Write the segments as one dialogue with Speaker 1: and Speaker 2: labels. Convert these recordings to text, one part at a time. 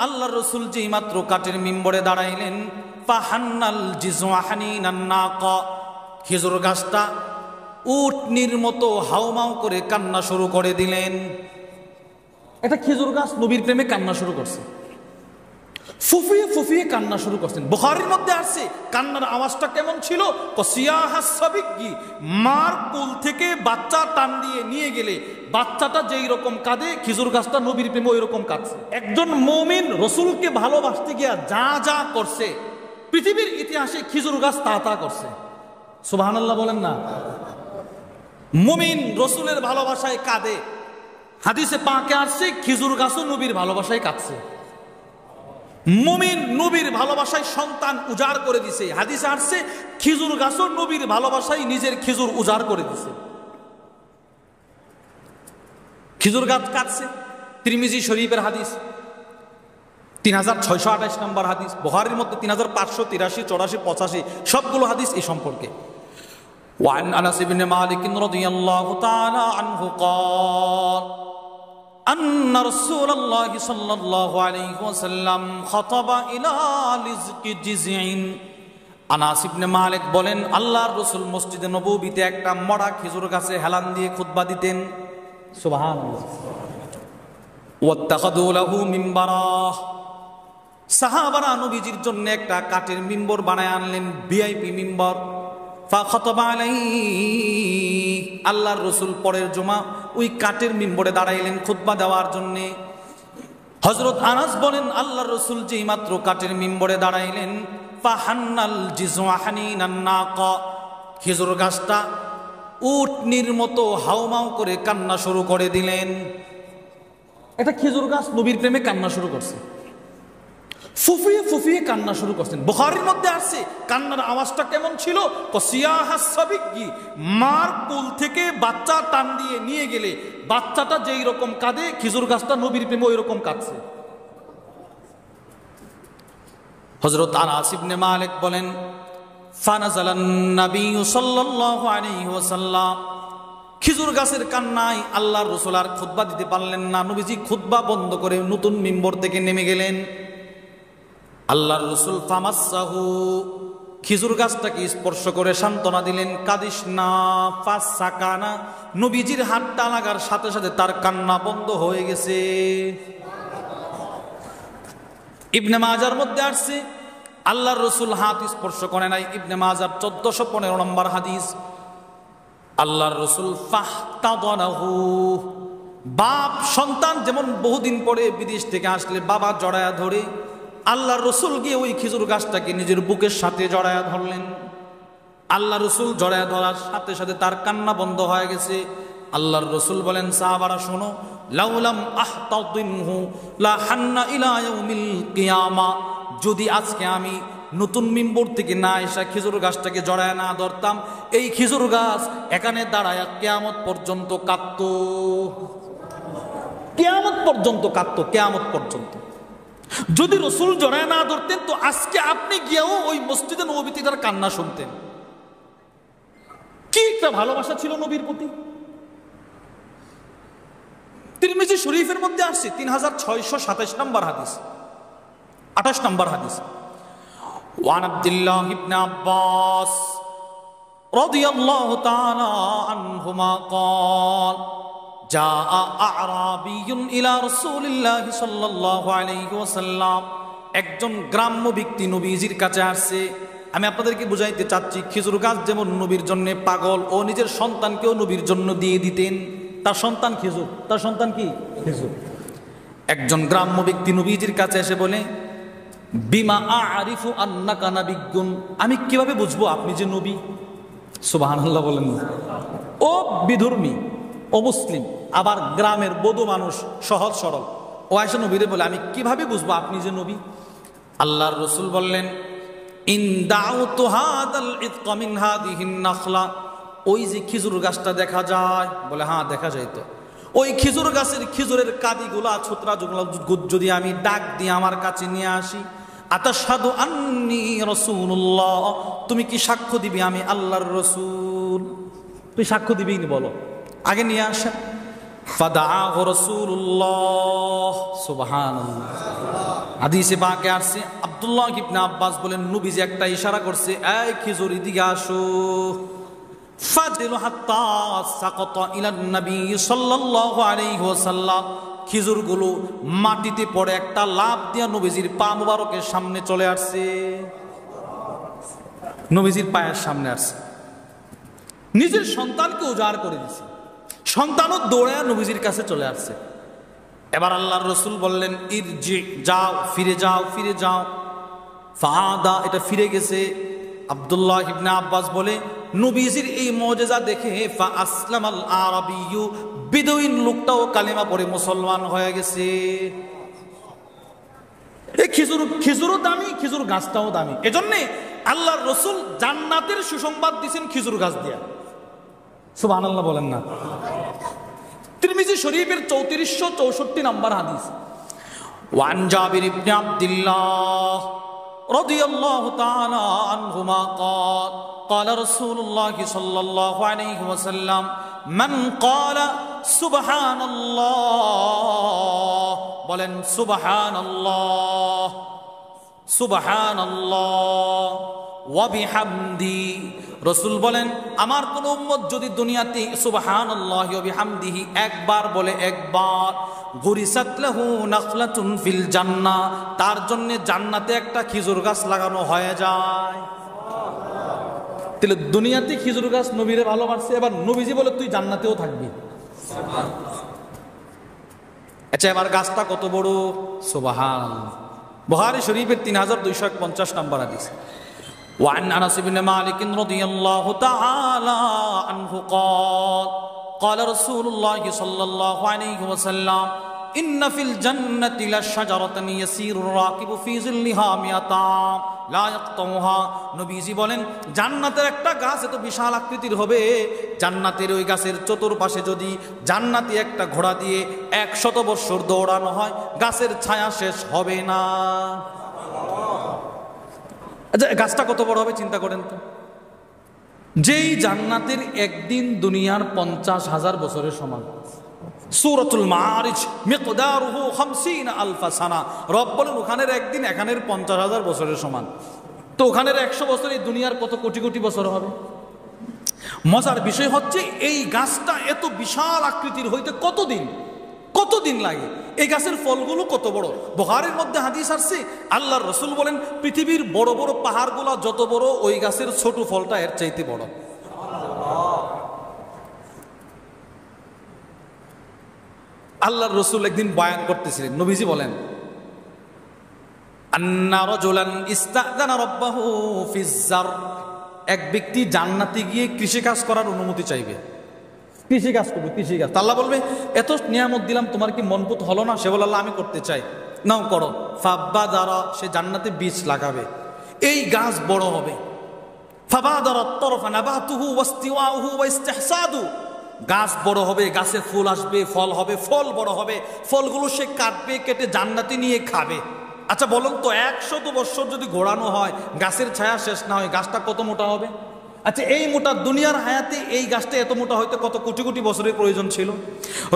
Speaker 1: আল্লাহ রসুল যেই মাত্র কাঠের মিম্বরে দাঁড়াইলেন, ফাহান্নাল জিজওয়া হানিনান নাকা, খেজুর গাছটা উটনির মতো হাউমাউ করে কান্না শুরু করে দিলেন। এটা খেজুর গাছ নবীর প্রেমে কান্না শুরু করছে, ফুফিয়ে ফুফিয়ে কান্না শুরু করছেন। বুখারীর মধ্যে আসছে কান্নার আওয়াজটা কেমন ছিল, মার কোল থেকে বাচ্চা টান দিয়ে নিয়ে গেলে বাচ্চাটা যেই রকম কাঁদে, খেজুর গাছটা নবীর প্রেমে ওই রকম কাঁদছে। একজন মুমিন রসুলকে ভালোবাসতে গিয়া যা যা করছে, পৃথিবীর ইতিহাসে খেজুর গাছ তা তা করছে। সুবহানাল্লাহ বলেন না। মুমিন রসুলের ভালোবাসায় কাঁদে, হাদিসে পাকে আসছে খেজুর গাছও নবীর ভালোবাসায় কাঁদছে। মুমিন নবীর ভালোবাসায় সন্তান উজাড় করে দিছে, হাদিসে আসছে খেজুর গাছও নবীর ভালোবাসায় নিজের খেজুর উজাড় করে দিছে। খেজুর গাছ কাটছে, তিরমিজি শরীফের হাদিস 3628 নম্বর হাদিস, বুখারীর মধ্যে 3583, 84, 85 সবগুলো হাদিস এই সম্পর্কে। وعن أنس بن مالك رضي الله تعالى عنه قال أن رسول الله صلى الله عليه وسلم خطب إلى لزق جزع। আনাস ইবনে মালিক বলেন, আল্লাহর রাসূল মসজিদে নববীতে একটা মরা খেজুর গাছে হেলান দিয়ে খুতবা দিতেন। সুবহানাল্লাহ। ওয়াত্তাখাযু লাহু মিম্বারা, সাহাবারা নবীজির জন্য একটা কাঠের মিম্বর বানায় আনলেন, ভিআইপি মিম্বর। ফাখাতাবা আলাইহি, আল্লাহর রাসূল পরের জুমা ওই কাঠের মিম্বরে দাঁড়াইলেন খুতবা দেওয়ার জন্য। হযরত আনাস বলেন, আল্লাহর রাসূল যেই মাত্র কাঠের মিম্বরে দাঁড়াইলেন, ফাহান্নাল জিজওয়া হানিনান নাকা, খেজুর গাছটা উটনির মতো হাউমাউ করে কান্না শুরু করে দিলেন। এটা খেজুর গাছ নবীর প্রেমে কান্না শুরু করছে, ফুফিয়ে ফুফিয়ে কান্না শুরু করছেন। বুখারীর মধ্যে আসছে কান্নার আওয়াজটা কেমন ছিল, মার কোল থেকে বাচ্চা টান দিয়ে নিয়ে গেলে বাচ্চাটা যেই রকম কাঁদে, খেজুর গাছটা নবীর প্রেমে ওই রকম কাঁদছে। হযরত আনাস ইবনে মালিক বলেন, ফানাজালান নবী সাল্লাল্লাহু আলাইহি ওয়াসাল্লাম, খেজুর গাছের কান্নায় আল্লাহর রাসূল আর খুতবা দিতে পারলেন না। নবীজি খুতবা বন্ধ করে নতুন মিম্বর থেকে নেমে গেলেন। আল্লাহর রাসূল ফামাসসাহু, খেজুর গাছটাকে স্পর্শ করে সান্ত্বনা দিলেন, কাদিস না। ফাসাকানা, নবীজির হাতটা লাগার সাথে সাথে তার কান্না বন্ধ হয়ে গেছে। ইবনে মাজার মধ্যে আসছে আল্লাহর রাসূল হাত স্পর্শ করে নাই, ইবনে মাজার 1415 নম্বর হাদিস। আল্লাহর রাসূল ফাহতাদানাহু, বাপ সন্তান যেমন বহুদিন পরে বিদেশ থেকে আসলে বাবা জড়ায়া ধরে, আল্লাহর রাসূল গিয়ে ওই খেজুর গাছটাকে নিজের বুকের সাথে জড়ায়া ধরলেন। আল্লাহর রাসূল জড়ায়া ধরার সাথে সাথে তার কান্না বন্ধ হয়ে গেছে। আল্লাহর রাসূল বলেন, সাহাবারা শোনো, লাউলাম আহতাদিনহু লা হান্না ইলা ইয়াউমিল কিয়ামা, যদি আজকে আমি নতুন মিম্বর থেকে না এসে খেজুর গাছটাকে জড়ায় না ধরতাম, এই খেজুর গাছ এখানে দাঁড়ায় কিয়ামত পর্যন্ত কাঁদতো, কিয়ামত পর্যন্ত কাঁদতো, কিয়ামত পর্যন্ত। যদি রাসূল জড়ায় না ধরতেন তো আজকে আপনি গিয়েও ওই মসজিদে নববীতে তার কান্না শুনতেন। কি একটা ভালোবাসা ছিল নবীর প্রতি। তিরমিজি শরীফের মধ্যে আসছে 3627 নম্বর হাদিস, 28 নম্বর হাদিস। ওয়ান আব্দুল্লাহ ইবনে আব্বাস রাদিয়াল্লাহু তাআলা আনহুমা قال جاء أعرابي إلى رسول الله صلى الله عليه وسلم, একজন গ্রাম্য ব্যক্তি নবীজির কাছে আসছে। আমি আপনাদেরকে বুঝাইতে চাচ্ছি, খেজুর গাছ যেমন নবীর জন্য পাগল, ও নিজের সন্তানকেও নবীর জন্য দিয়ে দিতেন। তার সন্তান খেজুর, তার সন্তান কি খেজুর। একজন গ্রাম্য ব্যক্তি নবীজির কাছে এসে বলে, বিমা আরিফু আন্নাকা নাবিয়্যুন, আমি কিভাবে বুঝবো আপনি যে নবী। সুবহানাল্লাহ বলেন। ও বিধর্মী, অমুসলিম, আবার গ্রামের বধূ মানুষ, সহজ সরল, ও আয়েশা নবীরে বলে, আমি কিভাবে বুঝবো আপনি যে নবী। আল্লাহর রাসূল বললেন, ইন দাউতু হাদাল ইতকা মিন হাদিহিন নাখলা, ওই যে খেজুর গাছটা দেখা যায়, বলে হ্যাঁ দেখা যায় তো, ওই খেজুর গাছের খেজুরের কাদিগুলা ছোটরা যদি আমি ডাক দিয়ে আমার কাছে নিয়ে আসি, আতাশহাদু আন্নী রাসূলুল্লাহ, তুমি কি সাক্ষ্য দিবি আমি আল্লাহর রাসূল? তুই সাক্ষ্য দিবি নি, বলো, আগে নিয়ে আসেন। ফাদাআহু রাসূলুল্লাহ, সুবহানাল্লাহ। হাদিসে পাকে আসছে আব্দুল্লাহ ইবনে আব্বাস বলেন নবীজি একটা ইশারা করছে, এই খিজুর এদিকে আসো। ফাদিলু হাত্তা সাকাতা ইলা নবী সাল্লাল্লাহু আলাইহি ওয়াসাল্লাম, খিজুরগুলো মাটিতে পড়ে একটা লাফ দিয়া নবীজির পা মুবারকের সামনে চলে আসছে, নবীজির পায়ের সামনে আসছে। নিজের সন্তানকে উজাড় করে দিছে, সন্তানও দৌড়ে নবীজির কাছে চলে আসছে। এবার আল্লাহর রাসূল বললেন ইরজি, যাও, ফিরে যাও, ফিরে যাও। ফাদা, এটা ফিরে গেছে। আব্দুল্লাহ ইবনে আব্বাস বলে নবীজির এই মুজিজা দেখে ফা আসলামাল আরাবিয়্যু, বিদুইন লোকটাও কালেমা পড়ে মুসলমান হয়ে গেছে। এই খিজুরও দামি, খিজুর গাছটাও দামি। এজন্যে আল্লাহর রাসূল জান্নাতের সুসংবাদ দিয়েছেন খিজুর গাছ দিয়া। সুবহানাল্লাহ বলেন না। তিরমিজি শরীফের 3464 নম্বর হাদিস। ওয়ান জাবির ইবনে আব্দুল্লাহ রাদিয়াল্লাহু তাআলা আনহুমা قال قال رسول الله صلى الله عليه وسلم من قال سبحان الله, বলেন সুবহানাল্লাহ, সুবহানাল্লাহ ওয়া বিহামদি। রাসূল বলেন আমার কোন উম্মত যদি দুনিয়াতে সুবহানাল্লাহি ওয়া বিহামদিহি একবার বলে, একবার, গুরিসাত লাহু নাখলাতুন ফিল জান্নাহ, তার জন্য জান্নাতে একটা খেজুর গাছ লাগানো হয়ে যায়। তাহলে দুনিয়াতে খেজুর গাছ নবীরে ভালোবাসছে, এবার নবীজি বলে তুই জান্নাতেও থাকবি। আচ্ছা, এবার গাছটা কত বড়? সুবহানাল্লাহ। বুখারী শরীফের 3250 নম্বর হাদিস। وعن أنس بن مالك رضي الله تعالى عنه قال قال رسول الله صلى الله عليه وسلم إن في الجنة لشجرة يسير الراكب في ظلها 100 عام لا يقطعها। নবীজি বলেন জান্নাতের একটা গাছ এত বিশাল আকৃতির হবে, জান্নাতের ওই গাছের চতুর্পাশে যদি জান্নাতি একটা ঘোড়া দিয়ে 100 বছর দৌড়ানো হয়, গাছের ছায়া শেষ হবে না। আচ্ছা, গাছটা কত বড় হবে চিন্তা করেন তো। যেই জান্নাতের একদিন দুনিয়ার 50,000 বছরের সমান। সূরাতুল মাআরিজ মিকদারুহু 50,000 সানা। রব বলেন ওখানের একদিন এখানের 50,000 বছরের সমান। তো ওখানের 100 বছর এই দুনিয়ার কত কোটি কোটি বছর হবে। মজার বিষয় হচ্ছে এই গাছটা এত বিশাল আকৃতির হইতে কতদিন লাগে। এই গাছের ফলগুলো কত বড়। বুখারীর মধ্যে হাদিস আসছে আল্লাহর রাসূল বলেন পৃথিবীর বড় বড় পাহাড়গুলো যত বড়, ওই গাছের ছোট ফলটা এর চাইতে বড়। আল্লাহর রাসূল একদিন বয়ান করতেছিলেন, নবীজি বলেন আন্না রাজুলান ইস্তাযানা রাব্বাহু ফিজ-জার, এক ব্যক্তি জান্নাতে গিয়ে কৃষিকাজ করার অনুমতি চাইবে। কৃষিকাজ করবে, কৃষিকাজ। আল্লাহ বলবে এত নিয়ামত দিলাম, তোমার কি মনপুত হলো না? সে বলে আল্লাহ আমি করতে চাই, নাও করো। ফাবাদারা, সে জান্নাতে বীজ লাগাবে, এই গাছ বড় হবে। ফাবাদারা তরফা নাবাতুহু ওয়াস্তিওয়াউহু ওয়া ইস্তিহসাদু, গাছ বড় হবে, গাছে ফুল আসবে, ফল হবে, ফল বড় হবে, ফলগুলো সে কাটবে, কেটে জান্নাতে নিয়ে খাবে। আচ্ছা বলুন তো 100 বছর যদি ঘোরানো হয়, গাছের ছায়া শেষ না হয়, গাছটা কত মোটা হবে? আচ্ছা, এই মোটা দুনিয়ার হায়াতে এই গাছটা এত মোটা হইতে কত কোটি কোটি বছরের প্রয়োজন ছিল।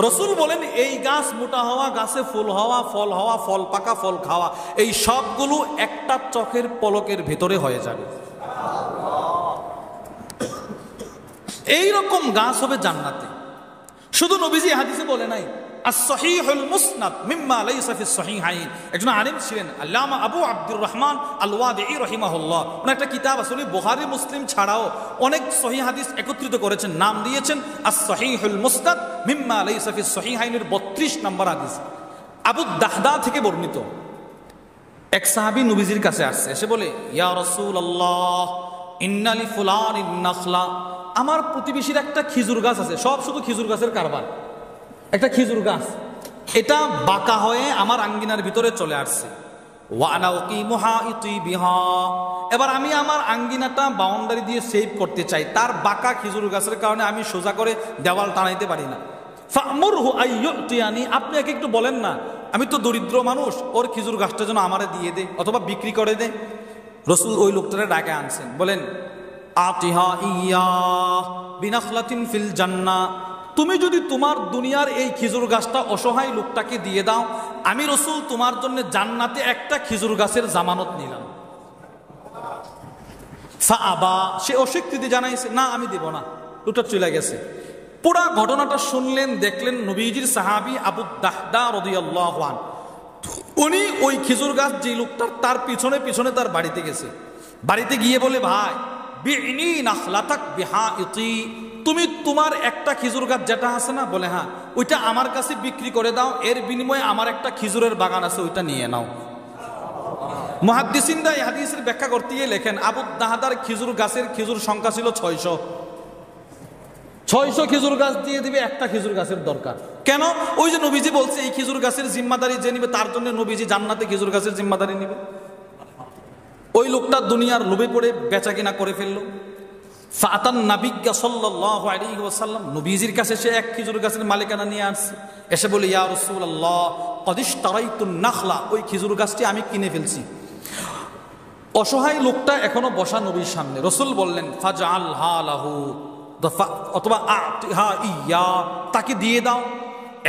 Speaker 1: রাসূল বলেন এই গাছ মোটা হওয়া, গাছে ফুল হওয়া, ফল হওয়া, ফল পাকা, ফল খাওয়া, এই সবগুলো একটা চোখের পলকের ভিতরে হয়ে যাবে। এই রকম গাছ হবে জান্নাতে। শুধু নবীজি হাদিসে বলে নাই, as-sahihul musnad mimma laysa fi as-sahihayn। একজন আলেম ছিলেন আল্লামা আবু আব্দুর রহমান আল-ওয়াদিঈ রাহিমাহুল্লাহ। ওনার একটা কিতাব আসলে বুখারী মুসলিম ছাড়াও অনেক সহিহ হাদিস একত্রিত করেছেন, নাম দিয়েছেন as-sahihul musnad mimma laysa fi as-sahihayn-এর 32 নম্বর হাদিস। আবু দাহদা থেকে বর্ণিত এক সাহাবী নবীজির কাছে আসছে, এসে বলে ইয়া রাসূলুল্লাহ ইন্না লি ফুলানিন নাখলা, আমার প্রতিবেশীর একটা খেজুর গাছ আছে, সব শুধু খেজুর গাছের কারবার। একটা খেজুর গাছ, এটা বাঁকা হয়ে আমার আঙ্গিনার ভিতরে চলে আসছে। ওয়ানা উকিমুহা ইতিবিহা, এবার আমি আমার আঙ্গিনাটা বাউন্ডারি দিয়ে সেভ করতে চাই, তার বাঁকা খেজুর গাছের কারণে আমি সোজা করে দেওয়াল টানাইতে পারি না। ফামুরহু আইয়ুতিয়ানি, আপনি একে একটু বলেন না, আমি তো দরিদ্র মানুষ, ওর খেজুর গাছটা যেন আমারে দিয়ে দে অথবা বিক্রি করে দে। রাসূল ওই লোকটারে ডাকে আনছেন, বলেন আতিহা ইয়া বিনাখলাতিন ফিল জান্নাহ, তুমি যদি তোমার দুনিয়ার এই খেজুর গাছটা অসহায় লোকটাকে দিয়ে দাও, আমি রসুল তোমার জন্য জান্নাতে একটা খেজুর গাছের জামানত নিলাম। ফাআবা, সে অস্বীকৃতি জানাইছে, না আমি দেব না, লোকটা চলে গেছে। পুরা ঘটনাটা শুনলেন, দেখলেন নবীজির সাহাবী আবু দাহদা রাদিয়াল্লাহু আনহু, উনি ওই খেজুর গাছ যে লোকটার তার পিছনে পিছনে তার বাড়িতে গেছে। বাড়িতে গিয়ে বলে, ভাই বিইনি নাখলাতাক বিহাইতি, তুমি তোমার একটা খেজুর গাছ যেটা আছে না, বলে হ্যাঁ, ওইটা আমার কাছে বিক্রি করে দাও, এর বিনিময়ে আমার একটা খেজুরের বাগান আছে, ওইটা নিয়ে নাও। মুহাদ্দিসিনরা এই হাদিসের ব্যাখ্যা করতে গিয়ে লেখেন, আবু দাহদার খেজুর গাছের খেজুর সংখ্যা ছিল 600 খেজুর গাছ দিয়ে দিবে, একটা খেজুর গাছের দরকার কেন? ওই যে নবীজি বলছে এই খেজুর গাছের জিম্মাদারি যে নিবে তার জন্য নবীজি জান্নাতে খেজুর গাছের জিম্মাদারি নিবে। ওই লোকটা দুনিয়ার লোভে পড়ে বেচা কিনা করে ফেললো। ফাতান নাবিয়্যা সাল্লাল্লাহু আলাইহি ওয়াসাল্লাম, নবীজির কাছে সে এক খেজুর গাছের মালিকানা নিয়ে আসছে। এসে বলে, ইয়া রাসূলুল্লাহ ক্বাদ ইশতারাইতুন নাখলা, ওই খেজুর গাছটি আমি কিনে ফেলছি। অসহায় লোকটা এখনো বসা নবীর সামনে। রাসূল বললেন, ফাজআলহা লাহু, অথবা আতিহা ইয়া, তাকে দিয়ে দাও।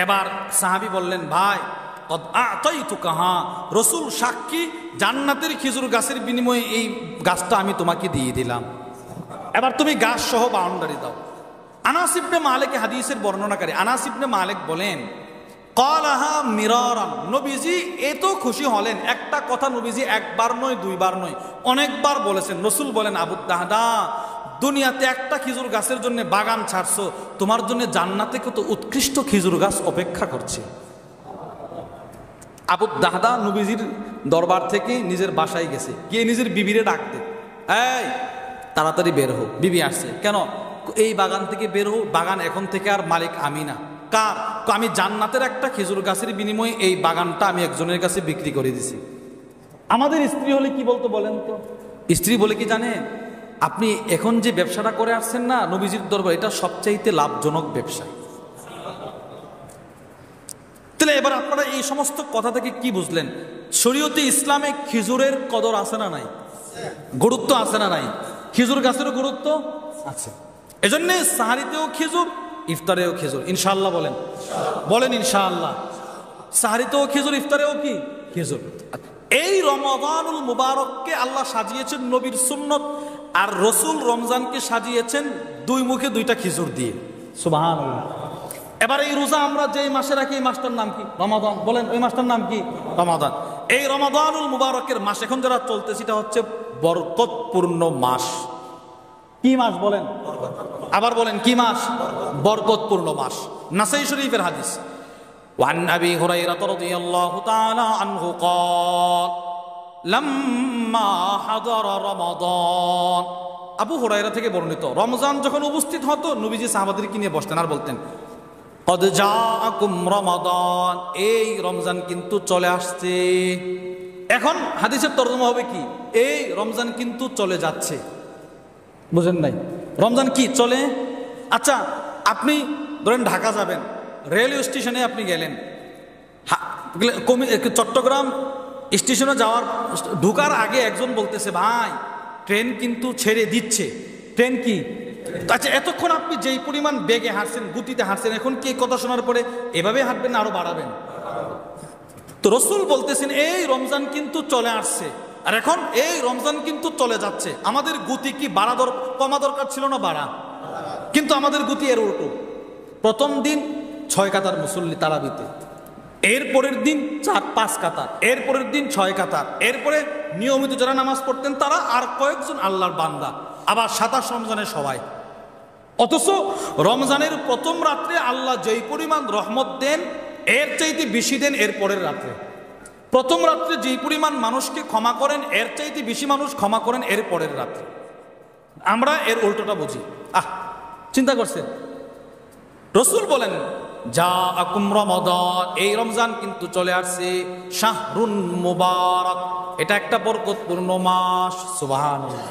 Speaker 1: এবার সাহাবী বললেন, ভাই ক্বাদ আতাইতুকাহা, রাসূল সাক্ষী, জান্নাতের খেজুর গাছের বিনিময়ে এই গাছটা আমি তোমাকে দিয়ে দিলাম, এবার তুমি গাছ সহ বাউন্ডারি দাও। আনাস ইবনে মালিক হাদিসের বর্ণনাকারী আনাস ইবনে মালিক বলেন, ক্বালাহা মিরারান, নবীজি এত খুশি হলেন, একটা কথা নবীজি একবার নয় দুইবার নয় অনেকবার বলেছেন। রাসূল বলেন, আবু দাহদা, দুনিয়াতে একটা খেজুর গাছের জন্য বাগান ছাড়ছো, তোমার জন্য জান্নাতে কত উৎকৃষ্ট খেজুর গাছ অপেক্ষা করছে। আবু দাহদা নবীজির দরবার থেকে নিজের বাসায় গেছে, গিয়ে নিজের বিবিরে ডাকতে, এই তাড়াতাড়ি বের হো, বিবি আসছে। কেন? এই বাগান থেকে বের হো, বাগান এখন থেকে আর মালিক আমি না। কার? আমি জান্নাতের একটা খেজুর গাছের বিনিময়ে এই বাগানটা আমি একজনের কাছে বিক্রি করে দিছি। আমাদের স্ত্রী হলে কি বলতো বলেন তো? স্ত্রী বলে কি জানেন, আপনি এখন যে ব্যবসাটা করে আসছেন না নবীজির দরবার, এটা সবচাইতে লাভজনক ব্যবসা। তাহলে এবার আপনারা এই সমস্ত কথা থেকে কি বুঝলেন? শরীয়তে ইসলামে খেজুরের কদর আছে না নাই? গুরুত্ব আছে না নাই? খেজুর গাছেরও গুরুত্ব আছে। এজন্য সাহারিতেও খেজুর, ইফতারেও খেজুর। ইনশাআল্লাহ বলেন, বলেন ইনশাআল্লাহ। সাহারিতেও খেজুর, ইফতারেও কি খেজুর। এই রমাদানুল মুবারককে আল্লাহ সাজিয়েছেন নবীর সুন্নত, আর রসুল রমজানকে সাজিয়েছেন দুই মুখে দুইটা খেজুর দিয়ে। সুবহানাল্লাহ। এবার এই রোজা আমরা যে মাসে রাখি, এই মাসটার নাম কি? রমাদান। বলেন ওই মাসটার নাম কি? রমাদান। এই রমাদানুল মুবারকের মাস এখন যারা চলছে, সেটা হচ্ছে বরকতপূর্ণ মাস। কি মাস বলেন? আবার বলেন কি মাস? বরকতপূর্ণ মাস। নাসাই শরীফের হাদিস, ওয়ান আবি হুরায়রা রাদিয়াল্লাহু তাআলা আনহু ক্বাল লাম্মা হাদারা রমাদান, আবু হুরায়রা থেকে বর্ণিত, রমজান যখন উপস্থিত হতো নবীজি সাহাবাদেরকে নিয়ে বসতেন আর বলতেন, ক্বাদ জাআকুম রমাদান, এই রমজান কিন্তু চলে আসছে। এখন হাদিসের তরজমা হবে কি? এই রমজান কিন্তু চলে যাচ্ছে। বুঝেন নাই? রমজান কি চলে? আচ্ছা, আপনি ধরেন ঢাকা যাবেন, রেলওয়ে স্টেশনে আপনি গেলেন, চট্টগ্রাম স্টেশনে যাওয়ার ঢোকার আগে একজন বলতেছে, ভাই ট্রেন কিন্তু ছেড়ে দিচ্ছে। ট্রেন কি? আচ্ছা, এতক্ষণ আপনি যেই পরিমাণ বেগে হাঁটছেন, গতিতে হাঁটছেন, এখন কি কথা শোনার পরে এভাবে হাঁটবেন না আরো বাড়াবেন? তো রাসূল বলতেছেন এই রমজান কিন্তু চলে আসছে, আর এখন এই রমজান কিন্তু চলে যাচ্ছে। আমাদের গতি কি কমা দরকার ছিল না বাড়া? কিন্তু আমাদের গতি এর উল্টো। প্রথম দিন 6 কাতার মুসল্লি তারাবিতে, এরপরের দিন 4-5 কাতার, এরপরের দিন 6 কাতার, এরপরে নিয়মিত যারা নামাজ পড়তেন তারা আর কয়েকজন আল্লাহর বান্দা, আবার 27 রমজানের সবাই। অথচ রমজানের প্রথম রাত্রে আল্লাহ যেই পরিমাণ রহমত দেন এর চাইতে বেশি দেন এর পরের রাত্রে। প্রথম রাত্রে যেই পরিমাণ মানুষকে ক্ষমা করেন এর চাইতে বেশি মানুষ ক্ষমা করেন এর পরের রাত্রে। আমরা এর উল্টোটা বুঝি। চিন্তা করছেন? রাসূল বলেন, জাআকুম রমাদান, এই রমজান কিন্তু চলে আসছে, শাহরুন মুবারক, এটা একটা বরকতপূর্ণ মাস। সুবহানাল্লাহ,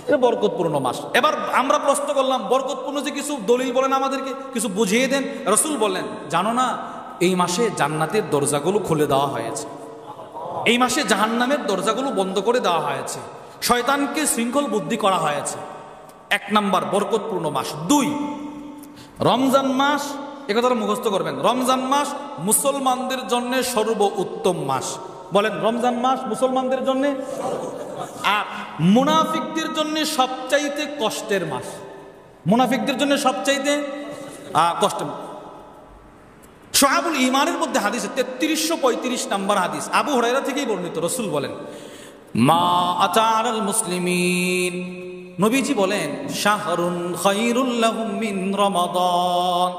Speaker 1: এটা বরকতপূর্ণ মাস। এবার আমরা প্রশ্ন করলাম, বরকতপূর্ণ যে কিছু দলিল বলেন, আমাদেরকে কিছু বুঝিয়ে দেন। রাসূল বলেন, জানো না এই মাসে জান্নাতের দরজাগুলো খুলে দেওয়া হয়েছে, এই মাসে জাহান্নামের দরজাগুলো বন্ধ করে দেওয়া হয়েছে, শয়তানকে শৃঙ্খল বুদ্ধি করা হয়েছে। 1 নাম্বার বরকতপূর্ণ মাস। 2, রমজান মাস এ কথাটা মুখস্থ করবেন। রমজান মাস মুসলমানদের জন্য সর্বোত্তম মাস। বলেন, রমজান মাস মুসলমানদের জন্য, আর মুনাফিকদের জন্য সবচাইতে কষ্টের মাস। মুনাফিকদের জন্য সবচাইতে কষ্টের। শুআবুল ঈমানের মধ্যে হাদিসে 3335 নম্বর হাদিস, আবু হুরায়রা থেকেই বর্ণিত। রাসূল বলেন, মা আতারাল মুসলিমিন, নবীজি বলেন, শাহরুন খায়রুল লাহুম মিন রমাদান,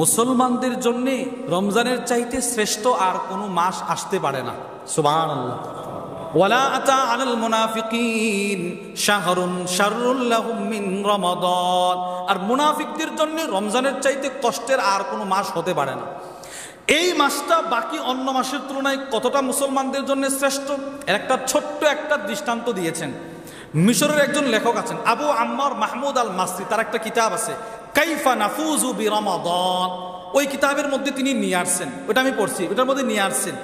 Speaker 1: মুসলমানদের জন্য রমজানের চাইতে শ্রেষ্ঠ আর কোনো মাস আসতে পারে না। সুবহানাল্লাহ। ওয়ালা আতা আলাল মুনাফিকিন শাহরুন শাররুল লাহুম মিন রমাদান, আর মুনাফিকদের জন্য রমজানের চাইতে কষ্টের আর কোনো মাস হতে পারে না। এই মাসটা বাকি অন্য মাসের তুলনায় কতটা মুসলমানদের জন্য শ্রেষ্ঠ, এর একটা ছোট্ট একটা দৃষ্টান্ত দিয়েছেন। মিশরের একজন লেখক আছেন, আবু আম্মার মাহমুদ আল মাসরি, তার একটা কিতাব আছে কাইফা নাফুজু বিরমাদান। ওই কিতাবের মধ্যে তিনি নিয়ে আসছেন, ওটা আমি পড়ছি, ওটার মধ্যে নিয়ে আসছেন,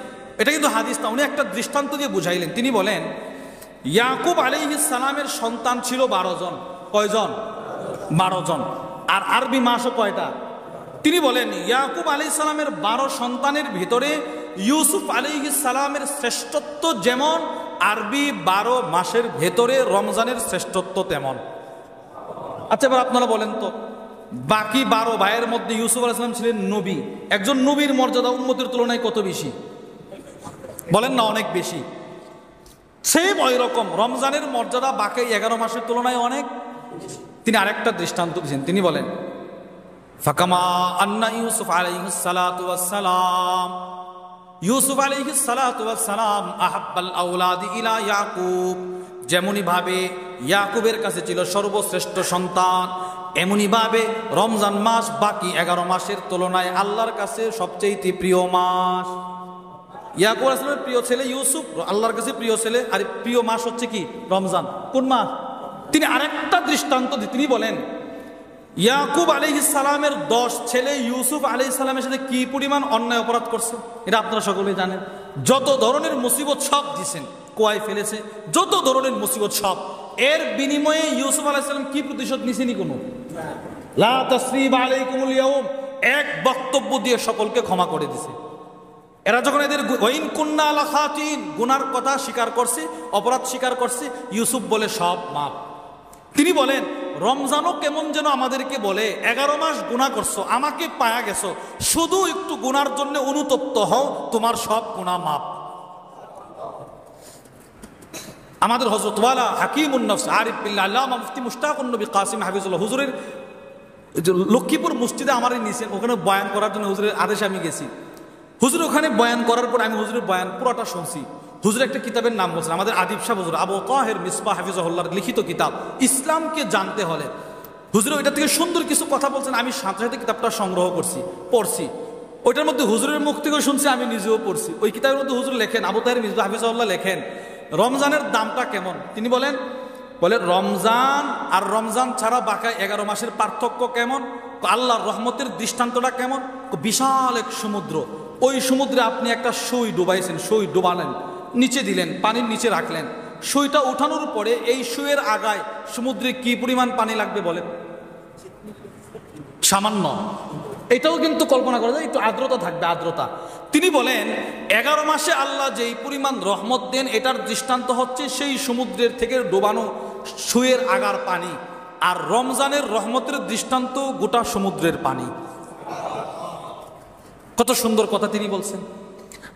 Speaker 1: এটা কিন্তু হাদিস না, উনি একটা দৃষ্টান্ত দিয়ে বুঝাইলেন। তিনি বলেন, ইয়াকুব আলাইহিস সালামের সন্তান ছিল 12 জন। কয়জন? 12 জন। আর আরবি মাসও কয়টা? তিনি বলেন, ইয়াকুব আলাইহিস সালামের 12 সন্তানের ভিতরে ইউসুফ আলাইহিস সালামের শ্রেষ্ঠত্ব যেমন, আরবি 12 মাসের ভেতরে রমজানের শ্রেষ্ঠত্ব তেমন। আচ্ছা, এবার আপনারা বলেন তো, বাকি 12 ভাইয়ের মধ্যে ইউসুফ আলাইহিস সালাম ছিলেন নবী, একজন নবীর মর্যাদা উম্মতের তুলনায় কত বেশি? বলেন না, অনেক বেশি। সেম ওই রকম রমজানের মর্যাদা বাকি 11 মাসের তুলনায় অনেক। তিনি আরেকটা দৃষ্টান্ত দিয়েছেন, তিনি বলেন, ফাকামা আন্না ইউসুফ আলাইহিস সালাতু ওয়াস সালাম, ইউসুফ আলাইহিস সালাতু ওয়াস সালাম আহাব্বাল আওলাদি ইলা ইয়াকুব, যেমনি ভাবে ইয়াকুবের কাছে ছিল সর্বশ্রেষ্ঠ সন্তান, এমনি ভাবে রমজান মাস বাকি 11 মাসের তুলনায় আল্লাহর কাছে সবচেয়ে প্রিয় মাস। ইয়াকুব আলাইহিস সালামের প্রিয় ছেলে ইউসুফ, আল্লাহর কাছে প্রিয় ছেলে, আর প্রিয় মাস হচ্ছে কি? রমজান। কোন মাস? তিনি আরেকটা দৃষ্টান্ত দিয়ে তিনি বলেন, ইয়াকুব আলাইহিস সালামের 10 ছেলে ইউসুফ আলাইহিস সালামের সাথে কি পরিমাণ অন্যায় অপরাধ করছে, এটা আপনারা সকলেই জানেন। যত ধরনের মুসিবত সব দিয়েছেন, কোয়ায় ফেলেছে, যত ধরনের মুসিবত সব, এর বিনিময়ে ইউসুফ আলাইহিস সালাম কি প্রতিশোধ নিছেনি? কোনো লা তাসরিবা আলাইকুমুল ইয়াউম, এক বক্তব্য দিয়ে সকলকে ক্ষমা করে দিয়েছে। এরা যখন এদের ওয়াইন কুন্না লা খাতিন, গুনার কথা স্বীকার করছে, অপরাধ স্বীকার করছে, ইউসুফ বলে সব মাপ। তিনি বলেন, রমজানও কেমন যেন আমাদেরকে বলে, 11 মাস গুনাহ করছো, আমাকে পায়া গেছো, শুধু একটু গুনার জন্য অনুতপ্ত হও, তোমার সব গুনাহ মাপ। আমাদের হযরত ওয়ালা হাকিমুন নফস আরিফ বিল্লাহ আল্লামা মুফতি মুশতাকুন নবী কাসিম হাফিজুল্লাহ হুজুরের লক্ষ্মীপুর মসজিদে আমারই নিছেন, ওখানে বয়ান করার জন্য হুজুরের আদেশে আমি গেছি। হুজুর ওখানে বয়ান করার পর আমি হুজুরের বয়ান পুরোটা শুনছি। হুজুর একটা কিতাবের নাম বলছেন, আমাদের আদিব শাহ হুজুর আবু তাহের মিসবাহ হাফিজাহুল্লাহর লিখিত কিতাব ইসলামকে জানতে হলে। হুজুর ওইটা থেকে সুন্দর কিছু কথা বলছেন, আমি সাথে সাথে কিতাবটা সংগ্রহ করছি, পড়ছি। ওইটার মধ্যে হুজুরের মুখ থেকেও শুনছি, আমি নিজেও পড়ছি। ওই কিতাবের মধ্যে হুজুর লেখেন, আবু তাহের মিসবাহ হাফিজাহুল্লাহ লেখেন, রমজানের দামটা কেমন। তিনি বলেন রমজান আর রমজান ছাড়া বাকি 11 মাসের পার্থক্য কেমন, আল্লাহর রহমতের দৃষ্টান্তটা কেমন। বিশাল এক সমুদ্র, ওই সমুদ্রে আপনি একটা সুই ডুবাইছেন, সুই ডুবালেন, নিচে দিলেন, পানির নিচে রাখলেন, সুইটা উঠানোর পরে এই সুইয়ের আগায় সমুদ্রে কি পরিমাণ পানি লাগবে বলেন? সামান্য। এটাও কিন্তু কল্পনা করা যায়, একটু আর্দ্রতা থাকবে, আর্দ্রতা। তিনি বলেন 11 মাসে আল্লাহ যেই পরিমাণ রহমত দেন, এটার দৃষ্টান্ত হচ্ছে সেই সমুদ্রের থেকে ডোবানো সুইয়ের আগার পানি, আর রমজানের রহমতের দৃষ্টান্ত গোটা সমুদ্রের পানি। কত সুন্দর কথা তিনি বলছেন।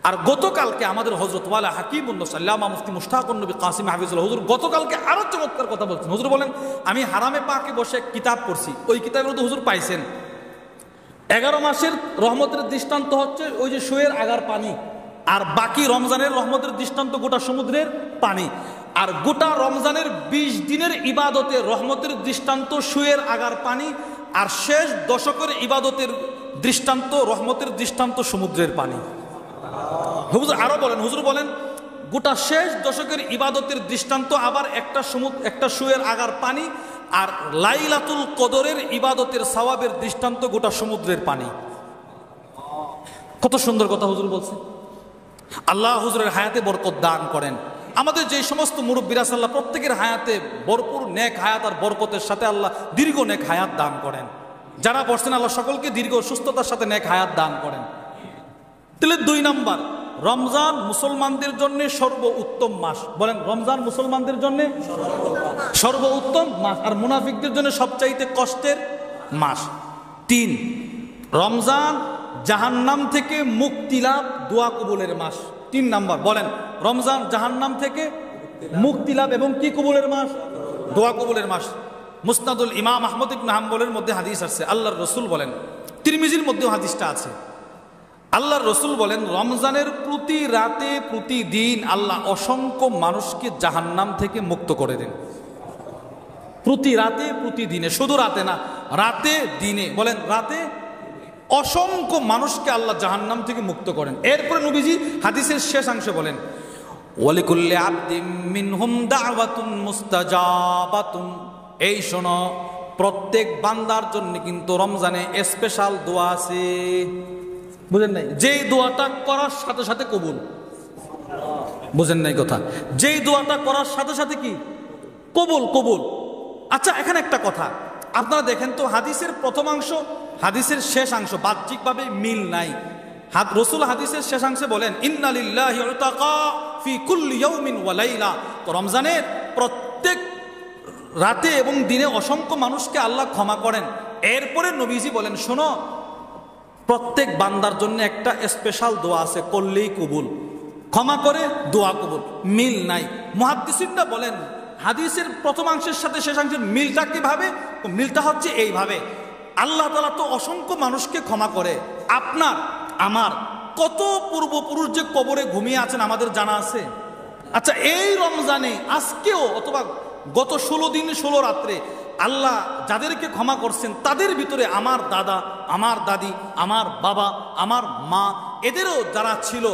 Speaker 1: আর গতকালকে আমাদের হযরত ওয়ালা হাকিমুন নফস আল্লামা মুফতি মুশতাকুন নবী কাসিম হাফিজুল্লাহ হুজুর গতকালকে আরো চমৎকার কথা বলছেন। হুজুর বলেন, আমি হারামে পাকে বসে কিতাব পড়ছি, ওই কিতাবের মধ্যে হুজুর পাইছেন 11 মাসের রহমতের দৃষ্টান্ত হচ্ছে ওই যে সুয়ের আগার পানি, আর বাকি রমজানের রহমতের দৃষ্টান্ত গোটা সমুদ্রের পানি। আর গোটা রমজানের 20 দিনের ইবাদতের রহমতের দৃষ্টান্ত সুয়ের আগার পানি, আর শেষ দশকের ইবাদতের দৃষ্টান্ত রহমতের দৃষ্টান্ত সমুদ্রের পানি। হুজুর আরো বলেন, হুজুর বলেন গোটা শেষ দশকের ইবাদতের দৃষ্টান্ত আবার একটা সুয়ের আগার পানি, আর লাইলাতুল কদরের ইবাদতের সওয়াবের দৃষ্টান্ত গোটা সমুদ্রের পানি। কত সুন্দর কথা হুজুর বলছে। আল্লাহ হুজুরের হায়াতে বরকত দান করেন। আমাদের যে সমস্ত মুরব্বীরা আল্লাহ প্রত্যেকের হায়াতে ভরপুর নেক হায়াত আর বরকতের সাথে আল্লাহ দীর্ঘ নেক হায়াত দান করেন। যারা পড়ছেন আল্লাহ সকলকে দীর্ঘ সুস্থতার সাথে নেক হায়াত দান করেন। তাহলে 2 নাম্বার, রমজান মুসলমানদের জন্য সর্বোত্তম মাস। বলেন, রমজান মুসলমানদের জন্য সর্বোত্তম মাস, আর মুনাফিকদের জন্য সবচাইতে কষ্টের মাস। 3, রমজান জাহান্নাম থেকে মুক্তি লাভ, দোয়া কবুলের মাস। 3 নাম্বার, বলেন, রমজান জাহান্নাম থেকে মুক্তি লাভ এবং কি কবুলের মাস? দোয়া কবুলের মাস। মুসনাদুল ইমাম আহমদ ইবনে হাম্বলের মধ্যে হাদিস আছে, আল্লাহর রসুল বলেন, তিরমিজির মধ্যেও হাদিসটা আছে, আল্লাহর রসুল বলেন, রমজানের প্রতি রাতে প্রতিদিন আল্লাহ অসংখ্য মানুষকে জাহান্নাম থেকে মুক্ত করে দেন। প্রতি রাতে প্রতিদিনে, শুধু রাতে না, রাতে দিনে, বলেন রাতে অসংখ্য মানুষকে আল্লাহ জাহান্নাম থেকে মুক্ত করেন। এরপরে নবীজি হাদিসের শেষাংশে বলেন, ওয়ালিকুল্লি আবদিন মিনহুম দাওয়াতুন মুস্তাজাবাতুন, এই শোনো, প্রত্যেক বান্দার জন্য কিন্তু রমজানে স্পেশাল দোয়া আছে। বুঝেন নাই? যেই দোয়াটা করার সাথে সাথে কবুল। বুঝেন নাই কথা? যেই দোয়াটা করার সাথে সাথে কি কবুল, কবুল। আচ্ছা, এখানে একটা কথা আপনারা দেখেন তো, হাদিসের প্রথমাংশ হাদিসের শেষাংশ বাহ্যিকভাবে মিল নাই। রসুল হাদিসের শেষাংশে বলেন, ইন্না লিল্লাহি উতাকা ফি কুল্লি ইয়াউমিন ওয়া লাইলা, তো রমজানের প্রত্যেক রাতে এবং দিনে অসংখ্য মানুষকে আল্লাহ ক্ষমা করেন। এরপরে নবীজি বলেন, শোনো, প্রত্যেক বান্দার জন্য একটা স্পেশাল দোয়া আছে, করলেই কবুল, ক্ষমা করে দোয়া কবুল। মিল নাই। মুহাদ্দিসিনরা বলেন, হাদিসের প্রথমাংশের সাথে শেষাংশের মিলটা কিভাবে? মিলটা হচ্ছে এইভাবে, আল্লাহ তাআলা তো অসংখ্য মানুষকে ক্ষমা করে, আপনার আমার কত পূর্বপুরুষ যে কবরে ঘুমিয়ে আছেন আমাদের জানা আছে? আচ্ছা, এই রমজানে আজকেও অথবা গত 16 দিন 16 রাত্রে আল্লাহ যাদেরকে ক্ষমা করছেন তাদের ভিতরে আমার দাদা, আমার দাদি, আমার বাবা, আমার মা, এদেরও যারা ছিল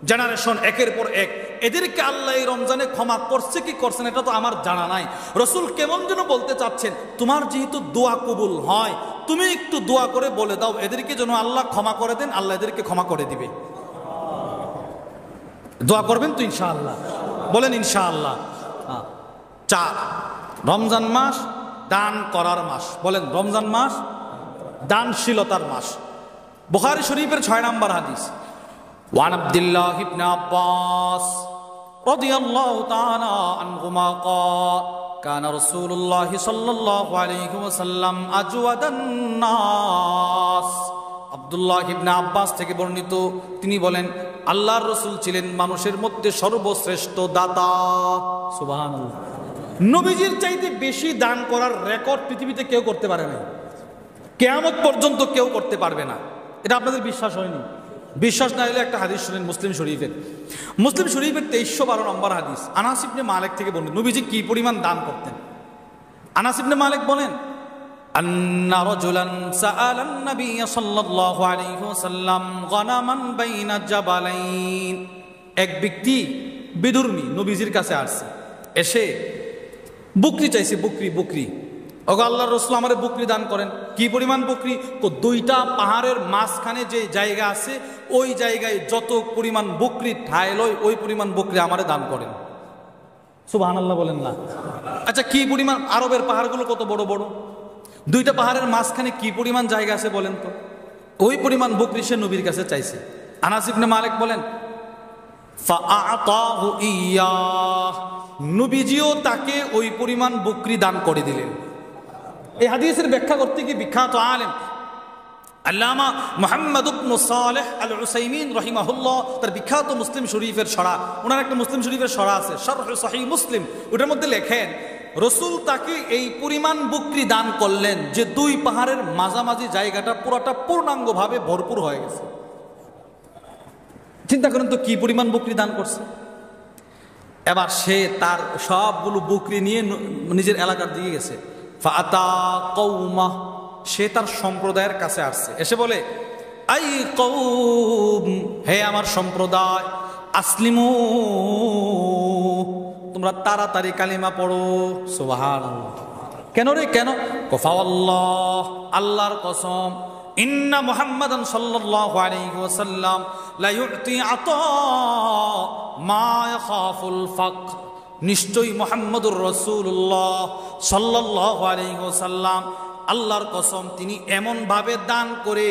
Speaker 1: জেনারেশন একের পর এক, এদেরকে আল্লাহ এই রমজানে ক্ষমা করছে কি করছেন এটা তো আমার জানা নাই। রসুল কেমন যেন বলতে চাচ্ছেন, তোমার যেহেতু দোয়া কবুল হয়, তুমি একটু দোয়া করে বলে দাও এদেরকে যেন আল্লাহ ক্ষমা করে দেন, আল্লাহ এদেরকে ক্ষমা করে দিবে। দোয়া করবেন তো ইনশাআল্লাহ? বলেন ইনশাআল্লাহ। 4, রমজান মাস দান করার মাস। বলেন, রমজান মাস দানশীলতার মাস। বুখারী শরীফের 6 নম্বর হাদিস, ওয়ান আব্দুল্লাহ ইবনে আব্বাস রাদিয়াল্লাহু তাআলা আনহুমা ক্বাল কানা রাসূলুল্লাহ সাল্লাল্লাহু আলাইহি ওয়াসাল্লাম আজওয়াদান নাস। আব্দুল্লাহ ইবনে আব্বাস থেকে বর্ণিত, তিনি বলেন, আল্লাহর রাসূল ছিলেন মানুষের মধ্যে সর্বশ্রেষ্ঠ দাতা। সুবহানাল্লাহ। নবীজির চাইতে বেশি দান করার রেকর্ড পৃথিবীতে কেউ করতে পারে না, কিয়ামত পর্যন্ত কেউ করতে পারবে না। এটা আপনাদের বিশ্বাস হয়নি? বিশ্বাস না হলে একটা হাদিস শুনেন মুসলিম শরীফের 2312 নম্বর হাদিস, আনাস ইবনে মালিক থেকে বর্ণিত। নবীজি কি পরিমাণ দান করতেন? আনাস ইবনে মালিক বলেন, আন্না রাজুলান সাআলান নবী সাল্লাল্লাহু আলাইহি ওয়াসাল্লাম গনামান বাইনা জাবালাইন, এক ব্যক্তি বিদুর্মী নবীজির কাছে আসছে, এসে বকরি চাইছে, বকরি। ওগো আল্লাহর রাসূল, আমারে বকরি দান করেন। কি পরিমাণ বকরি? 2টা পাহাড়ের মাঝখানে যে জায়গা আছে, ওই জায়গায় যত পরিমাণ বকরি ঠায় লয়, ওই পরিমাণ বকরি আমারে দান করেন। সুবহানাল্লাহ বলেন না? আচ্ছা, কি পরিমাণ? আরবের পাহাড়গুলো কত বড় বড়, 2টা পাহাড়ের মাঝখানে কি পরিমাণ জায়গা আছে বলেন তো? ওই পরিমাণ বকরি সে নবীর কাছে চাইছে। আনাস ইবনে মালিক বলেন, ফাআতাহু ইয়্যাহ, নবীজিও তাকে ওই পরিমাণ বকরি দান করে দিলেন। এই হাদিসের ব্যাখ্যা করতে গিয়ে বিখ্যাত আলেম আল্লামা মুহাম্মদ ইবনে সালেহ আল উসাইমিন রাহিমাহুল্লাহ তার বিখ্যাত মুসলিম শরীফের সরা, ওনার একটা মুসলিম শরীফের সরা আছে, শারহ সহিহ মুসলিম, ওটার মধ্যে লেখেন, রসুল তাকে এই পরিমাণ বকরি দান করলেন যে 2 পাহাড়ের মাঝামাঝি জায়গাটা পুরোটা পূর্ণাঙ্গভাবে ভরপুর হয়ে গেছে। চিন্তা করেন তো কি পরিমাণ বকরি দান করছে। এবার সে তার সবগুলো বকরি নিয়ে নিজের এলাকার দিকে গেছে। ফাআতা কওমাহ, সে তার সম্প্রদায়ের কাছে আসছে, এসে বলে, আই কওম, হে আমার সম্প্রদায়, আসলিমু, তোমরা তাড়াতাড়ি কালিমা পড়ো। সুবহানাল্লাহ। কেন রে, কেন? কফাওয়াল্লাহ, আল্লাহর কসম, ইন্না মুহাম্মাদান সাল্লাল্লাহু আলাইহি ওয়াসাল্লাম লা ইউতি আতা মা ইয়াখাফুল ফাকর, নিশ্চয়ই মুহাম্মদুর রাসূলুল্লাহ সাল্লাল্লাহু আলাইহি ওয়াসাল্লাম আল্লাহর কসম তিনি এমন ভাবে দান করে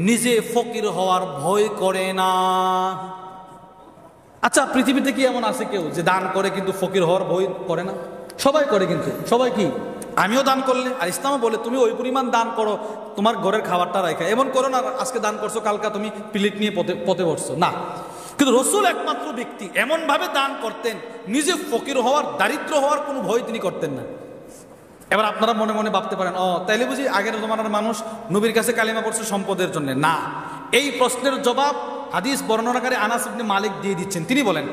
Speaker 1: নিজে ফকির হওয়ার ভয় করে না। আচ্ছা, পৃথিবীতে কি এমন আছে কেউ যে দান করে কিন্তু ফকির হওয়ার ভয় করে না? সবাই করে, কিন্তু সবাই কি আমিও দান করলে, আর ইসলামও বলে তুমি ওই পরিমাণ দান করো তোমার ঘরের খাবারটা রাখা, এমন করো না আজকে দান করছো কালকা তুমি প্লেট নিয়ে পথে বসছো না। কিন্তু রসুল একমাত্র ব্যক্তি এমন ভাবে দান করতেন নিজে ফকির হওয়ার, দারিদ্র হওয়ার কোনো ভয় তিনি করতেন না। এবার আপনারা মনে মনে ভাবতে পারেন, তাইলে বুঝি আগের জমানার মানুষ নবীর কাছে কালিমা পড়ছে সম্পদের জন্য? না, এই প্রশ্নের জবাব হাদিস বর্ণনাকারী আনাস ইবনে মালিক দিয়ে দিচ্ছেন। তিনি বলেন,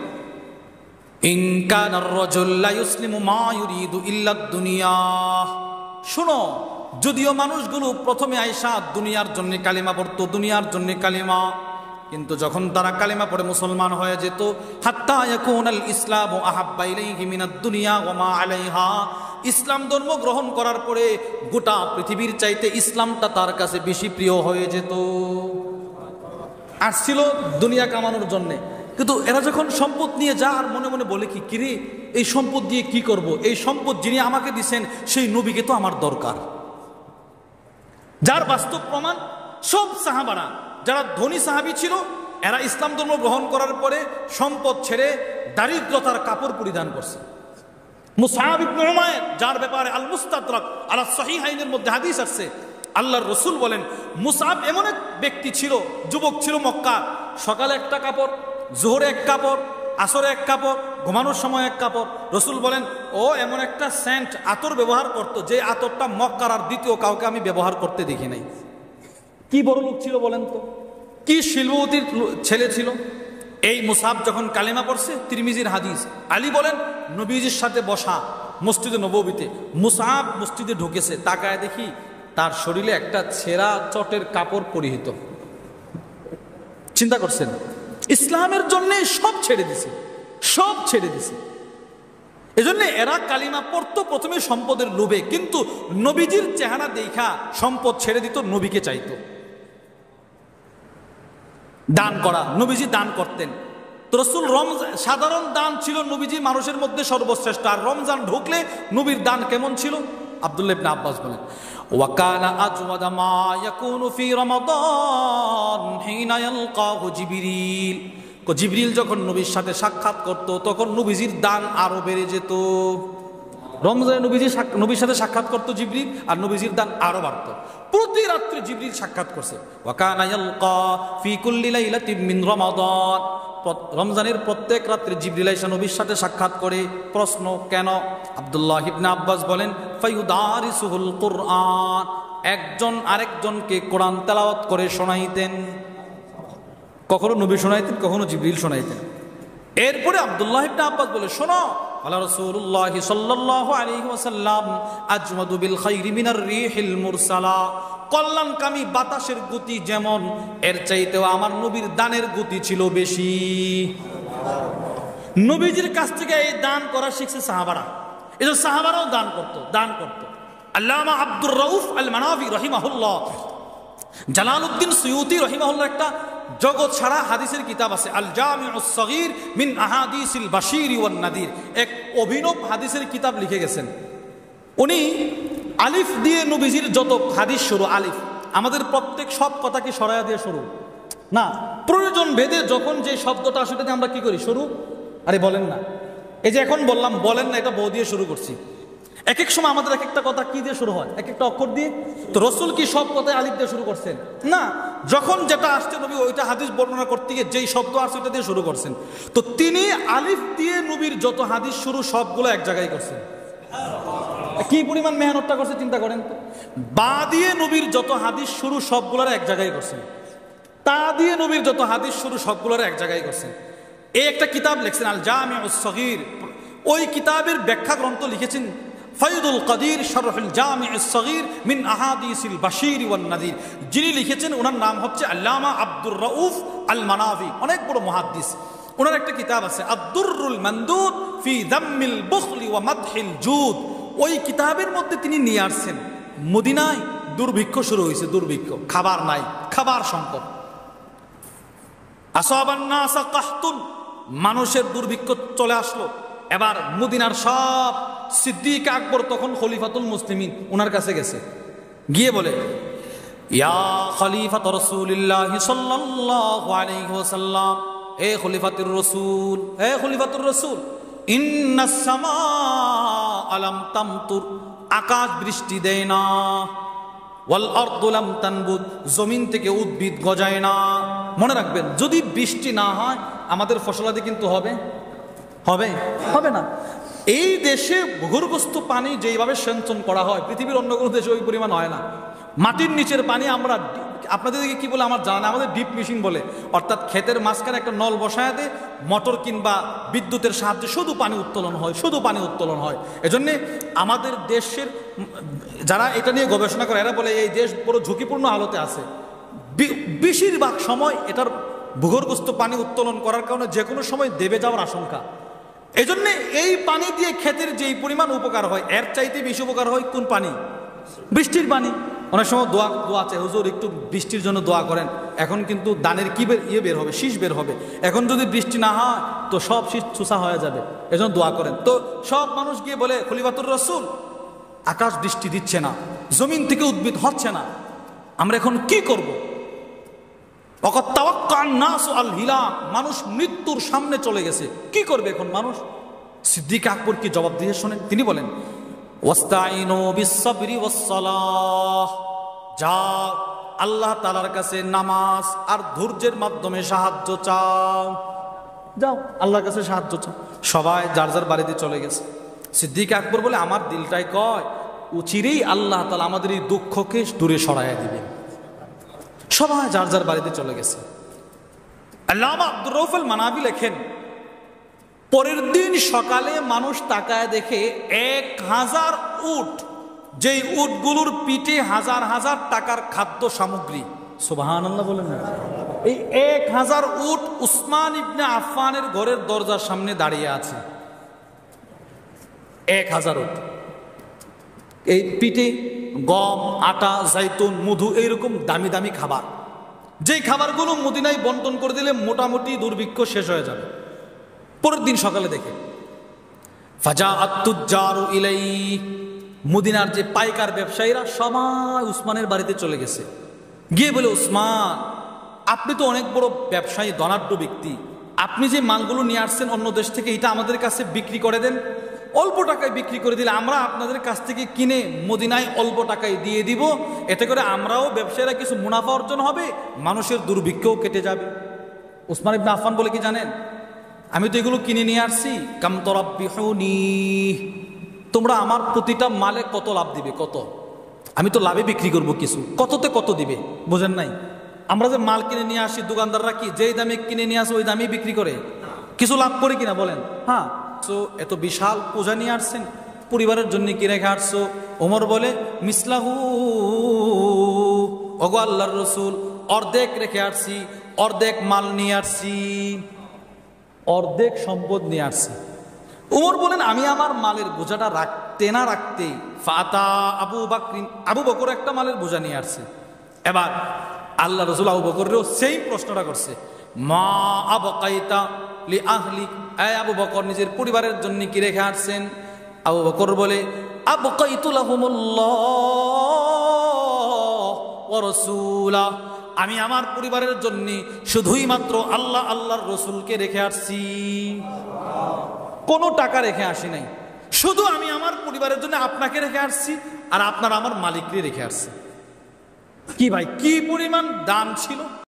Speaker 1: ইন কানার রাজুল লা ইসলিমু মা ইউরিদু ইল্লা দুনিয়া। শুনো, যদিও মানুষগুলো প্রথমে আয়েশা দুনিয়ার জন্য কালিমা পড়তো, দুনিয়ার জন্য কালিমা, কিন্তু যখন তারা কালিমা পড়ে মুসলমান হয়ে যেত, হাত্তা ইয়াকুনাল ইসলামু আহাব্বা ইলাইহি মিনাদ দুনিয়া ওয়া মা আলাইহা, ইসলাম ধর্ম গ্রহণ করার পরে গোটা পৃথিবীর চাইতে ইসলামটা তার কাছে বেশি প্রিয় হয়ে যেত। আসছিল দুনিয়া কামানোর জন্যে, কিন্তু এরা যখন সম্পদ নিয়ে যা আর মনে মনে বলে কিরে এই সম্পদ দিয়ে কি করব, এই সম্পদ যিনি আমাকে দিছেন সেই নবীকে তো আমার দরকার। যার বাস্তব প্রমাণ সব সাহাবারা যারা ধনী সাহাবী ছিল, এরা ইসলাম ধর্ম গ্রহণ করার পরে সম্পদ ছেড়ে দারিদ্রতার কাপড় পরিধান করছে। মুসআব ইবনে উমাইর, যার ব্যাপারে আল মুস্তাদরাক আলা সহিহাইনের মধ্যে হাদিস আছে, আল্লাহর রসুল বলেন মুসআব এমন এক ব্যক্তি ছিল, যুবক ছিল মক্কা, সকালে একটা কাপড়, জোহরে এক কাপড়, আসরে এক কাপড়, ঘুমানোর সময় এক কাপড়। রসুল বলেন ও এমন একটা সেন্ট আতর ব্যবহার করত যে আতরটা মক্কার আর দ্বিতীয় কাউকে আমি ব্যবহার করতে দেখি নাই। কি বড় লোক ছিল বলেন তো, কি শিল্পপতির ছেলে ছিল। এই মুসআব যখন কালেমা পড়ছে, তিরমিজির হাদিস, আলী বলেন নবীজির সাথে বসা মসজিদে নববীতে, মুসআব মসজিদে ঢুকেছে, তাকায় দেখি তার শরীরে একটা ছেঁড়া চটের কাপড় পরিহিত। চিন্তা করছেন, ইসলামের জন্য সব ছেড়ে দিছে, সব ছেড়ে দিছে। এজন্য এরা কালিমা পড়তো প্রথমে সম্পদের লোভে, কিন্তু নবীজির চেহারা দেখা সম্পদ ছেড়ে দিত, নবীকে চাইতো। দান করা, নবীজি দান করতেন। তো রসুল সাধারণ দান ছিল নবীজি মানুষের মধ্যে সর্বশ্রেষ্ঠ, আর রমজান ঢুকলে নবীর দান কেমন ছিল? আব্দুল্লাহ ইবনে আব্বাস বলেন, ওয়াকানা আজওয়াদা মা ইয়াকুনু ফি রমাদান হিনা ইয়ালকাহু জিবরিল। জিবরিল যখন নবীর সাথে সাক্ষাৎ করত তখন নবীজির দান আরো বেড়ে যেত। রমজানে নবীর সাথে সাক্ষাৎ করত জিবরিল, আর নবীজির দান আরো বাড়ত। প্রতি রাত্রে জিবরিল সাক্ষাৎ করছে। ওয়াকানা ইয়ালকা ফি কুল্লি লাইলাতিন মিন রমাদান, রমজানের প্রত্যেক রাত্রে জিবরিল আইসা নবীর সাথে সাক্ষাৎ করে। প্রশ্ন, কেন? আব্দুল্লাহ ইবনে আব্বাস বলেন, ফায়ুদারিসুহুল কুরআন, একজন আরেকজনকে কোরআন তেলাওয়াত করে শোনাইতেন। কখনো নবী শোনাইতেন, কখনো জিবরিল শোনাইতেন। এরপরে আব্দুল্লাহ ইবনে আব্বাস বলে, শোনো, আল্লাহ রাসূলুল্লাহ সাল্লাল্লাহু আলাইহি ওয়াসাল্লাম আজমাদু বিল খাইরি মিনার রিহিল মুরসালা, কল্যাণকামী বাতাসের গতি যেমন, এর চাইতেও আমার নবীর দানের গতি ছিল বেশি। নবীজির কাছ থেকে এই দান করা শিখছে সাহাবারা, এই যে সাহাবারাও দান করত। আল্লামা আব্দুর রউফ আল মানাভি রহিমাহুল্লাহ, জালালউদ্দিন সুয়ুতি রহিমাহুল্লাহ একটা জগৎ ছাড়া হাদিসের কিতাব আছে, আল জামিউস সগীর মিন আহাদিসিল বাশীর ওয়ান নাদির, এক অভিনব হাদিসের কিতাব লিখে গেছেন। উনি আলিফ দিয়ে নবীজির যত হাদিস শুরু, আলিফ, আমাদের প্রত্যেক সব কথা কি সরায়া দিয়ে শুরু না, প্রয়োজন ভেদে যখন যে শব্দটা আসলে আমরা কি করি শুরু, আরে বলেন না, এই যে এখন বললাম বলেন না, এটা বউ দিয়ে শুরু করছি। এক এক সময় আমাদের এক একটা কথা কি দিয়ে শুরু হয়, এক একটা অক্ষর দিয়ে। তো রসুল কি সব কথায় আলিফ দিয়ে শুরু করছেন? না, যখন যেটা আসছে নবী ওইটা হাদিস বর্ণনা করতে গিয়ে যেই শব্দ আসছে ওইটা দিয়ে শুরু করছেন। তো তিনি আলিফ দিয়ে নবীর যত হাদিস শুরু সবগুলো এক জায়গায় করছেন। কি পরিমাণ মেহনতটা করছে চিন্তা করেন তো। বা দিয়ে নবীর যত হাদিস শুরু সবগুলোর এক জায়গায় করছেন, তা দিয়ে নবীর যত হাদিস শুরু সবগুলোর এক জায়গায় করছেন। এই একটা কিতাব লিখছেন আল জামিউস সগীর, ওই কিতাবের ব্যাখ্যা গ্রন্থ লিখেছেন ফায়দুল কাদির শরহুল জামিউস সগীর মিন আহাদিসিল বাশীর ওয়ান নাদির, যিনি লিখেছেন ওনার নাম হচ্ছে আল্লামা আব্দুর রউফ আল মানাভি, অনেক বড় মুহাদ্দিস। ওনার একটা কিতাব আছে আদ-দুররুল মানদুদ ফি যাম্মিল বুখলি ওয়া মাদহিল জুদ। ওই কিতাবের মধ্যে তিনি নিয়ে আসছেন মদিনায় দুর্ভিক্ষ শুরু হয়েছে, দুর্ভিক্ষ, খাবার নাই, খাবার সংকট। আসাবান নাসা কাহতুন, মানুষের দুর্ভিক্ষ চলে আসলো। এবার মদিনার সব সিদ্দিক আকবর তখন খলিফাতুল মুসলিমিন ওনার কাছে গেছে, গিয়ে বলে, ইয়া খলিফাত রাসূলিল্লাহি সাল্লাল্লাহু আলাইহি ওয়াসাল্লাম, হে খলিফাতুর রাসূল, হে খলিফাতুর রাসূল, ইন্নাস সামাআ লাম তামতুর, আকাশ বৃষ্টি দেয় না, ওয়াল আরদু লাম তানবুত, জমিন থেকে উদ্ভিদ গজায় না। মনে রাখবেন, যদি বৃষ্টি না হয় আমাদের ফসলাদি কিন্তু হবে হবে না। এই দেশে ভূগর্ভস্থ পানি যেইভাবে সেচন করা হয়, পৃথিবীর অন্য কোনো দেশে ওই পরিমাণ হয় না। মাটির নিচের পানি আমরা, আপনাদের দিকে কি বলে আমার জানা না, আমাদের ডিপ মেশিন বলে, অর্থাৎ ক্ষেতের মাঝখানে একটা নল বসায় দেয়, মোটর কিংবা বিদ্যুতের সাহায্যে শুধু পানি উত্তোলন হয়। এজন্য আমাদের দেশের যারা এটা নিয়ে গবেষণা করে, এরা বলে এই দেশ পুরো ঝুঁকিপূর্ণ হালতে আছে। বেশিরভাগ সময় এটার ভূগর্ভস্থ পানি উত্তোলন করার কারণে যে কোনো সময় দেবে যাওয়ার আশঙ্কা। এই জন্যে এই পানি দিয়ে ক্ষেতের যেই পরিমাণ উপকার হয়, এর চাইতে বেশি উপকার হয় কোন পানি? বৃষ্টির পানি। অনেক সময় দোয়া চাই, হুজুর একটু বৃষ্টির জন্য দোয়া করেন। এখন কিন্তু দানের কি বের হবে, শীষ বের হবে। এখন যদি বৃষ্টি না হয় তো সব শীষ চুষা হয়ে যাবে, এজন্য দোয়া করেন। তো সব মানুষ গিয়ে বলে, খলিফাতুর রাসূল, আকাশ বৃষ্টি দিচ্ছে না, জমিন থেকে উদ্ভিদ হচ্ছে না, আমরা এখন কি করব? ওয়াকাদ তাওয়াক্কান নাস আল হিলাক, মানুষ মৃত্যুর সামনে চলে গেছে, কি করবে এখন মানুষ? সিদ্দিক আকবর কি জবাব দিয়ে শোনেন, তিনি বলেন, ওয়াস্তাইনু বিস-সাবরি ওয়াস-সালাহ, যা আল্লাহ তাআলার কাছে নামাজ আর ধৈর্যের মাধ্যমে সাহায্য চাও, যাও আল্লাহর কাছে সাহায্য চাও। সবাই যার যার বাড়িতে চলে গেছে। সিদ্দিক আকবর বলে, আমার দিলটাই কয় চিরেই আল্লাহ তাআলা আমাদের এই দুঃখকে দূরে সরাইয়া দিবেন। সবাই যার যার বাড়িতে চলে গেছে। আল্লামা আব্দুর রউফ আল মানাবি লেখেন, পরের দিন সকালে মানুষ তাকায় দেখে 1000 উট, যেই উটগুলোর পিঠে হাজার হাজার টাকার খাদ্য সামগ্রী। সুবহানাল্লাহ বলেন না? এই 1000 উট উসমান ইবনে আফফানের ঘরের দরজার সামনে দাঁড়িয়ে আছে। 1000 উট, এই পিঠে গম, আটা, জাইতুন, মধু, এইরকম দামি দামি খাবার, যেই খাবারগুলো মদিনায় বন্টন করে দিলে মোটামুটি দুর্ভিক্ষ শেষ হয়ে যাবে। পরের দিন সকালে দেখে ফাজাআত তুজ্জারু ইলাইহি, মদিনার যে পাইকার ব্যবসায়ীরা সবাই উসমানের বাড়িতে চলে গেছে। গিয়ে বলে, উসমান, আপনি তো অনেক বড় ব্যবসায়ী, ধনাঢ্য ব্যক্তি, আপনি যে মালগুলো নিয়ে আসছেন অন্য দেশ থেকে, এটা আমাদের কাছে বিক্রি করে দেন, অল্প টাকায় বিক্রি করে দিলে আমরা আপনাদের কাছ থেকে কিনে মদিনায় অল্প টাকায় দিয়ে দিব, এতে করে আমরাও ব্যবসায়ীরা কিছু মুনাফা অর্জন হবে, মানুষের দুর্ভিক্ষও কেটে যাবে। উসমান ইবনে আফফান বলে কি জানেন, আমি তো এগুলো কিনে নিয়ে আসছি, কাম তরাব্বিহুনি, তোমরা আমার প্রতিটা মালে কত লাভ দিবে, কত, আমি তো লাভে বিক্রি করব কিছু, কততে কত দিবে, বোঝেন নাই? আমরা যে মাল কিনে নিয়ে আসি, দোকানদাররা কি যেই দামে কিনে নিয়ে আসে ওই দামেই বিক্রি করে, কিছু লাভ করে কিনা বলেন? হ্যাঁ। তো এত বিশাল পূজা নিয়ে আসছেন, পরিবারের জন্য কি রেখে আসছো? ওমর বলে, মিসলাহু, ওগো আল্লাহর রাসূল, অর্ধেক রেখে আসছি, অর্ধেক মাল নিয়ে আসছি, অর্ধেক সম্পদ নিয়ে আসছি। ওমর বলেন, আমি আমার মালের বোঝাটা রাখতে না রাখতে ফাতা আবু বকর, আবু বকর একটা মালের বোঝা নিয়ে আসছে। এবার আল্লাহ রাসূল আবু বকরেও সেই প্রশ্নটা করছে, মা আবকাইতা লি আহলি, এই আবু বকর নিজের পরিবারের জন্য কি রেখে আসছেন? আবু বকর বলে, আবকাইতু লাহুমুল্লাহ ওয়া রাসূলা, আমি আমার পরিবারের জন্য শুধুই মাত্র আল্লাহ আল্লাহর রাসূলকে রেখে আসছি, কোনো টাকা রেখে আসি নাই, শুধু আমি আমার পরিবারের জন্য আপনাকে রেখে আসছি আর আপনার আমার মালিককে রেখে আসছি। কি ভাই, কি পরিমাণ দাম ছিল!